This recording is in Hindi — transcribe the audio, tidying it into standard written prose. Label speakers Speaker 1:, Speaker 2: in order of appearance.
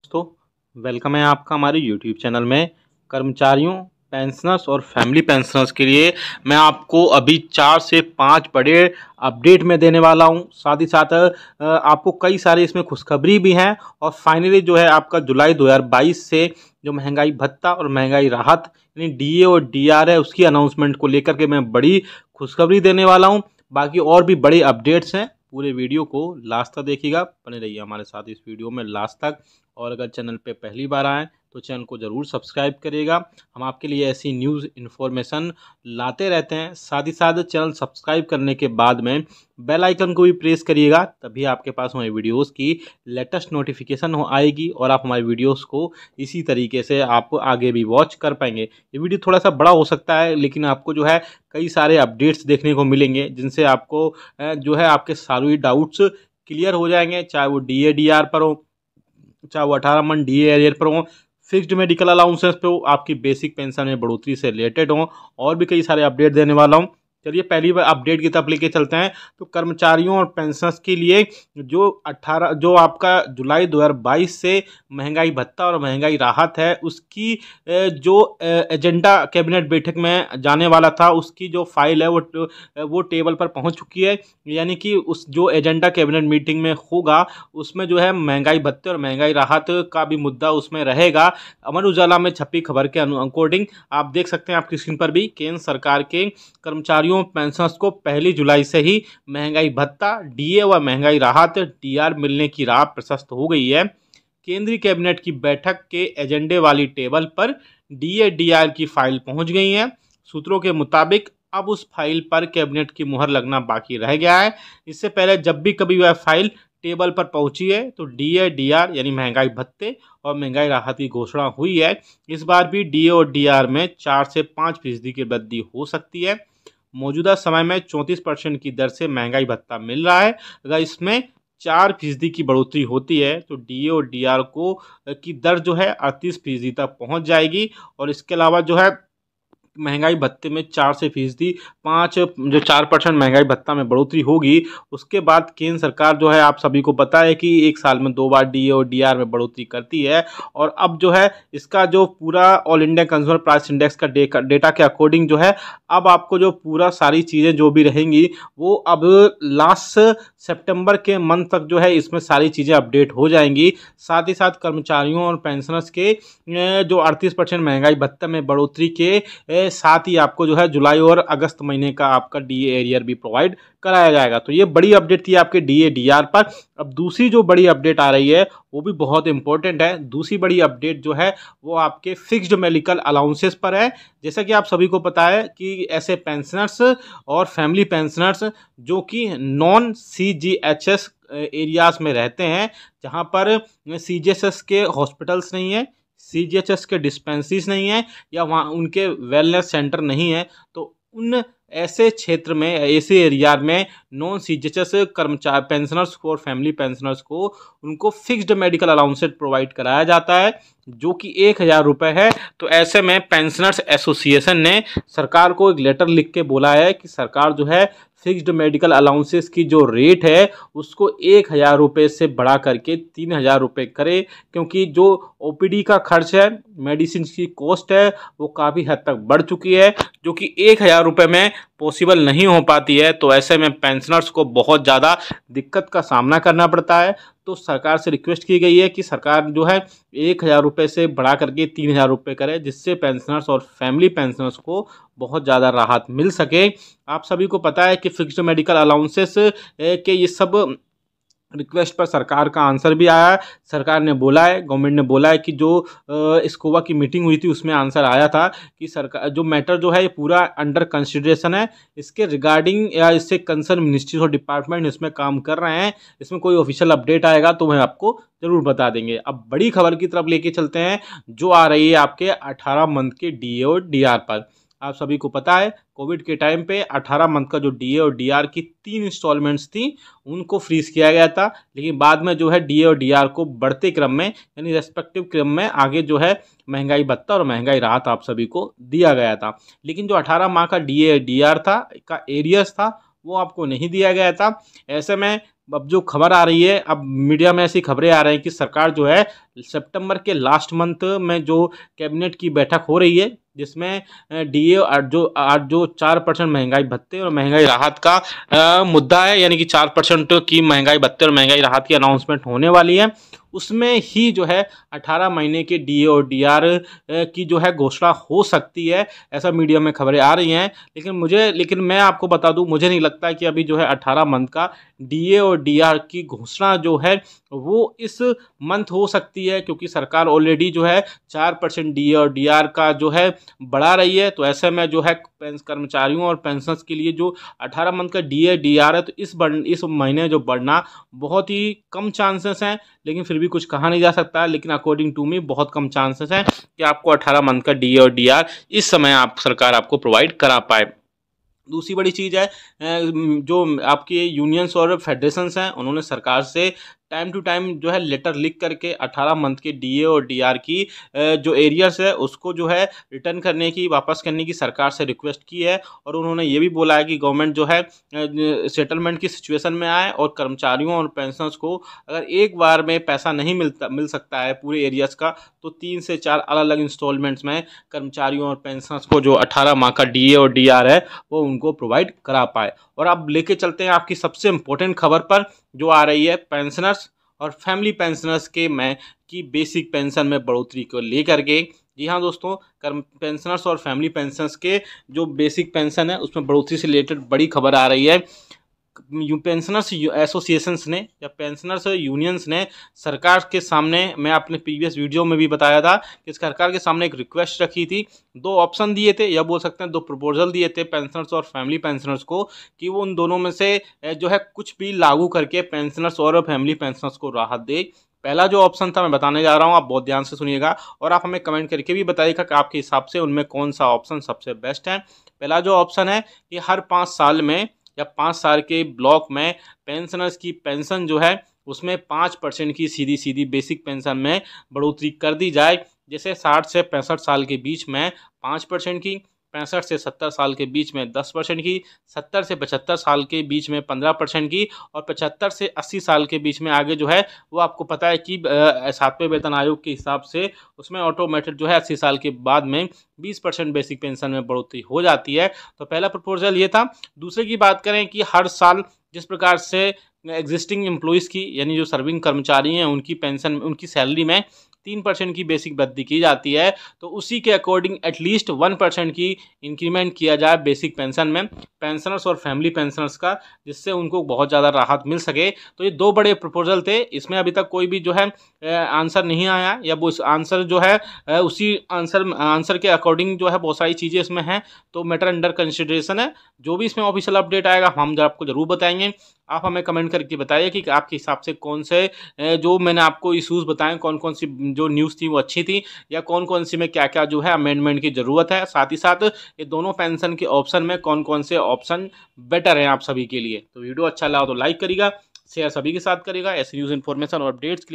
Speaker 1: दोस्तों, वेलकम है आपका हमारे YouTube चैनल में। कर्मचारियों, पेंशनर्स और फैमिली पेंशनर्स के लिए मैं आपको अभी 4 से 5 बड़े अपडेट में देने वाला हूं। साथ ही साथ आपको कई सारे इसमें खुशखबरी भी हैं और फाइनली जो है आपका जुलाई 2022 से जो महंगाई भत्ता और महंगाई राहत यानी DA और DR है उसकी अनाउंसमेंट को लेकर के मैं बड़ी खुशखबरी देने वाला हूं। बाकी और भी बड़े अपडेट्स हैं। पूरे वीडियो को लास्ट तक देखिएगा, बने रहिए हमारे साथ इस वीडियो में लास्ट तक। और अगर चैनल पे पहली बार आएँ तो चैनल को ज़रूर सब्सक्राइब करिएगा। हम आपके लिए ऐसी न्यूज़ इन्फॉर्मेशन लाते रहते हैं। साथ ही साथ चैनल सब्सक्राइब करने के बाद में बेल आइकन को भी प्रेस करिएगा, तभी आपके पास हमारी वीडियोस की लेटेस्ट नोटिफिकेशन आएगी और आप हमारी वीडियोस को इसी तरीके से आप आगे भी वॉच कर पाएंगे। ये वीडियो थोड़ा सा बड़ा हो सकता है, लेकिन आपको जो है कई सारे अपडेट्स देखने को मिलेंगे जिनसे आपको जो है आपके सारे डाउट्स क्लियर हो जाएंगे, चाहे वो DA DR पर हो, चाहे वो 18 मंथ DA एरियर पर हो, फिक्स्ड मेडिकल अलाउंसेस पे हो, आपकी बेसिक पेंशन में बढ़ोतरी से रिलेटेड हो, और भी कई सारे अपडेट देने वाला हूँ। चलिए पहली बार अपडेट की तरफ लेके चलते हैं। तो कर्मचारियों और पेंशनर्स के लिए जो आपका जुलाई 2022 से महंगाई भत्ता और महंगाई राहत है उसकी जो एजेंडा कैबिनेट बैठक में जाने वाला था उसकी जो फाइल है वो टेबल पर पहुंच चुकी है। यानी कि उस जो एजेंडा कैबिनेट मीटिंग में होगा उसमें जो है महंगाई भत्ते और महंगाई राहत का भी मुद्दा उसमें रहेगा। अमर उजाला में छपी खबर के अकॉर्डिंग आप देख सकते हैं आपकी स्क्रीन पर भी, केंद्र सरकार के कर्मचारियों पेंशनर्स को 1 जुलाई से ही महंगाई भत्ता, DA व महंगाई राहत DR मिलने की राह प्रशस्त हो गई है। केंद्रीय कैबिनेट की बैठक के एजेंडे वाली टेबल पर DA DR की फाइल पहुंच गई है। सूत्रों के मुताबिक अब उस फाइल पर कैबिनेट की मुहर लगना बाकी रह गया है। इससे पहले जब भी कभी वह फाइल टेबल पर पहुंची है तो DA DR यानी महंगाई भत्ते और महंगाई राहत की घोषणा हुई है। इस बार भी DA और DR में 4 से 5% की वृद्धि हो सकती है। मौजूदा समय में 34% की दर से महंगाई भत्ता मिल रहा है। अगर इसमें 4% की बढ़ोतरी होती है तो DA और DR को की दर जो है 38% तक पहुंच जाएगी। और इसके अलावा जो है महंगाई भत्ते में 4% महंगाई भत्ता में बढ़ोतरी होगी। उसके बाद केंद्र सरकार जो है आप सभी को पता है कि 1 साल में 2 बार DA और DR में बढ़ोतरी करती है। और अब जो है इसका जो पूरा all India consumer price index का डेटा के अकॉर्डिंग जो है अब आपको जो पूरा सारी चीज़ें जो भी रहेंगी वो अब लास्ट सितंबर के मंथ तक जो है इसमें सारी चीज़ें अपडेट हो जाएंगी। साथ ही साथ कर्मचारियों और पेंशनर्स के जो 38% महंगाई भत्ता में बढ़ोतरी के साथ ही आपको जो है जुलाई और अगस्त महीने का आपका DA एरियर भी प्रोवाइड कराया जाएगा। तो ये बड़ी अपडेट थी आपके DA DR पर। अब दूसरी जो बड़ी अपडेट आ रही है वो भी बहुत इंपॉर्टेंट है। दूसरी बड़ी अपडेट जो है वो आपके फिक्स्ड मेडिकल अलाउंसेस पर है। जैसा कि आप सभी को पता है कि ऐसे पेंशनर्स और फैमिली पेंशनर्स जो कि नॉन CGHS एरियाज में रहते हैं, जहां पर CGHS के हॉस्पिटल्स नहीं है, CGHS के डिस्पेंसरीज नहीं है, या वहाँ उनके वेलनेस सेंटर नहीं है, तो उन ऐसे क्षेत्र में, ऐसे एरिया में नॉन CGHS कर्मचारी पेंशनर्स को और फैमिली पेंशनर्स को उनको फिक्स्ड मेडिकल अलाउंसेस प्रोवाइड कराया जाता है जो कि 1000 रुपये है। तो ऐसे में पेंशनर्स एसोसिएशन ने सरकार को एक लेटर लिख के बोला है कि सरकार जो है फिक्स्ड मेडिकल अलाउंसेस की जो रेट है उसको 1000 रुपये से बढ़ा करके 3000 रुपये करे, क्योंकि जो OPD का खर्च है, मेडिसिन की कॉस्ट है, वो काफ़ी हद तक बढ़ चुकी है जो कि 1000 रुपये में पॉसिबल नहीं हो पाती है। तो ऐसे में पेंशनर्स को बहुत ज़्यादा दिक्कत का सामना करना पड़ता है। तो सरकार से रिक्वेस्ट की गई है कि सरकार जो है 1000 रुपये से बढ़ा करके 3000 रुपये करे, जिससे पेंशनर्स और फैमिली पेंशनर्स को बहुत ज़्यादा राहत मिल सके। आप सभी को पता है कि फिक्स्ड मेडिकल अलाउंसेस के ये सब रिक्वेस्ट पर सरकार का आंसर भी आया है। सरकार ने बोला है, गवर्नमेंट ने बोला है कि जो स्कोवा की मीटिंग हुई थी उसमें आंसर आया था कि सरकार जो मैटर जो है ये पूरा अंडर कंसिडरेशन है, इसके रिगार्डिंग या इससे कंसर्न मिनिस्ट्रीज और डिपार्टमेंट इसमें काम कर रहे हैं। इसमें कोई ऑफिशियल अपडेट आएगा तो वह आपको जरूर बता देंगे। अब बड़ी खबर की तरफ लेके चलते हैं जो आ रही है आपके 18 मंथ के DA और DR पर। आप सभी को पता है कोविड के टाइम पे 18 मंथ का जो DA और DR की 3 इंस्टॉलमेंट्स थी उनको फ्रीज किया गया था, लेकिन बाद में जो है DA और DR को बढ़ते क्रम में यानी रेस्पेक्टिव क्रम में आगे जो है महंगाई भत्ता और महंगाई राहत आप सभी को दिया गया था। लेकिन जो 18 माह का DA DR था का एरियर्स था वो आपको नहीं दिया गया था। ऐसे में अब जो खबर आ रही है, अब मीडिया में ऐसी खबरें आ रही हैं कि सरकार जो है सितंबर के लास्ट मंथ में जो कैबिनेट की बैठक हो रही है, जिसमें डीए और जो 4% महंगाई भत्ते और महंगाई राहत का मुद्दा है, यानी कि 4% की महंगाई भत्ते और महंगाई राहत की अनाउंसमेंट होने वाली है, उसमें ही जो है 18 महीने के डीए और डीआर की जो है घोषणा हो सकती है। ऐसा मीडिया में खबरें आ रही हैं, लेकिन मैं आपको बता दूं, मुझे नहीं लगता कि अभी जो है 18 मंथ का डीए और डीआर की घोषणा जो है वो इस मंथ हो सकती है, क्योंकि सरकार ऑलरेडी जो है 4% डीए और डीआर का जो है बढ़ा रही है। तो ऐसे में जो है कर्मचारियों और पेंशनर्स के लिए जो 18 मंथ का डीए डीआर है, तो इस महीने जो बढ़ना बहुत ही कम चांसेस हैं, लेकिन फिर भी कुछ कहा नहीं जा सकता है। लेकिन अकॉर्डिंग टू मी बहुत कम चांसेस हैं कि आपको 18 मंथ का डीए और डीआर इस समय सरकार आपको प्रोवाइड करा पाए। दूसरी बड़ी चीज़ है, जो आपके यूनियंस और फेडरेशंस हैं, उन्होंने सरकार से टाइम टू टाइम जो है लेटर लिख करके 18 मंथ के डीए और डीआर की जो एरियर्स है उसको जो है रिटर्न करने की, वापस करने की सरकार से रिक्वेस्ट की है। और उन्होंने ये भी बोला है कि गवर्नमेंट जो है सेटलमेंट की सिचुएशन में आए, और कर्मचारियों और पेंशनर्स को अगर एक बार में पैसा नहीं मिल सकता है पूरे एरियर्स का, तो 3 से 4 अलग अलग इंस्टॉलमेंट्स में कर्मचारियों और पेंशनर्स को जो 18 माह का डीए और डीआर है वो उनको प्रोवाइड करा पाए। और अब लेके चलते हैं आपकी सबसे इम्पोर्टेंट खबर पर, जो आ रही है पेंशनर्स और फैमिली पेंशनर्स की बेसिक पेंशन में बढ़ोतरी को लेकर के। जी हाँ दोस्तों, पेंशनर्स और फैमिली पेंशनर्स के जो बेसिक पेंशन है उसमें बढ़ोतरी से रिलेटेड बड़ी खबर आ रही है। पेंशनर्स एसोसिएशंस ने या पेंशनर्स यूनियंस ने सरकार के सामने, मैं अपने प्रीवियस वीडियो में भी बताया था कि सरकार के सामने एक रिक्वेस्ट रखी थी, 2 ऑप्शन दिए थे, या बोल सकते हैं 2 प्रपोजल दिए थे पेंशनर्स और फैमिली पेंशनर्स को, कि वो उन दोनों में से जो है कुछ भी लागू करके पेंशनर्स और फैमिली पेंशनर्स को राहत दे। पहला जो ऑप्शन था मैं बताने जा रहा हूँ, आप बहुत ध्यान से सुनिएगा और आप हमें कमेंट करके भी बताइएगा कि आपके हिसाब से उनमें कौन सा ऑप्शन सबसे बेस्ट है। पहला जो ऑप्शन है कि हर 5 साल में या 5 साल के ब्लॉक में पेंशनर्स की पेंशन जो है उसमें 5% की सीधी सीधी बेसिक पेंशन में बढ़ोतरी कर दी जाए। जैसे 60 से 65 साल के बीच में 5% की, 65 से 70 साल के बीच में 10% की, 70 से 75 साल के बीच में 15% की, और 75 से 80 साल के बीच में आगे जो है वो आपको पता है कि 7वें वेतन आयोग के हिसाब से उसमें ऑटोमेटेड जो है 80 साल के बाद में 20% बेसिक पेंशन में बढ़ोतरी हो जाती है। तो पहला प्रपोजल ये था। दूसरे की बात करें कि हर साल जिस प्रकार से एग्जिस्टिंग एम्प्लॉयज़ की, यानी जो सर्विंग कर्मचारी हैं, उनकी पेंशन, उनकी सैलरी में 3% की बेसिक वृद्धि की जाती है, तो उसी के अकॉर्डिंग एटलीस्ट 1% की इंक्रीमेंट किया जाए बेसिक पेंशन में पेंशनर्स और फैमिली पेंशनर्स का, जिससे उनको बहुत ज़्यादा राहत मिल सके। तो ये 2 बड़े प्रपोजल थे, इसमें अभी तक कोई भी जो है आंसर नहीं आया, या वो आंसर जो है उसी आंसर के अकॉर्डिंग जो है बहुत सारी चीज़ें इसमें हैं, तो मैटर अंडर कंसिडरेशन है। जो भी इसमें ऑफिशियल अपडेट आएगा हम आपको ज़रूर बताएंगे। आप हमें कमेंट करके बताइए कि आपके हिसाब से कौन से जो मैंने आपको इश्यूज़ बताएं, कौन कौन सी जो न्यूज़ थी वो अच्छी थी, या कौन कौन सी में क्या क्या जो है अमेंडमेंट की ज़रूरत है। साथ ही साथ ये दोनों पेंशन के ऑप्शन में कौन कौन से ऑप्शन बेटर हैं आप सभी के लिए। तो वीडियो अच्छा लगा तो लाइक करिएगा, शेयर सभी के साथ करिएगा। ऐसी न्यूज़ इन्फॉर्मेशन और अपडेट्स के लिए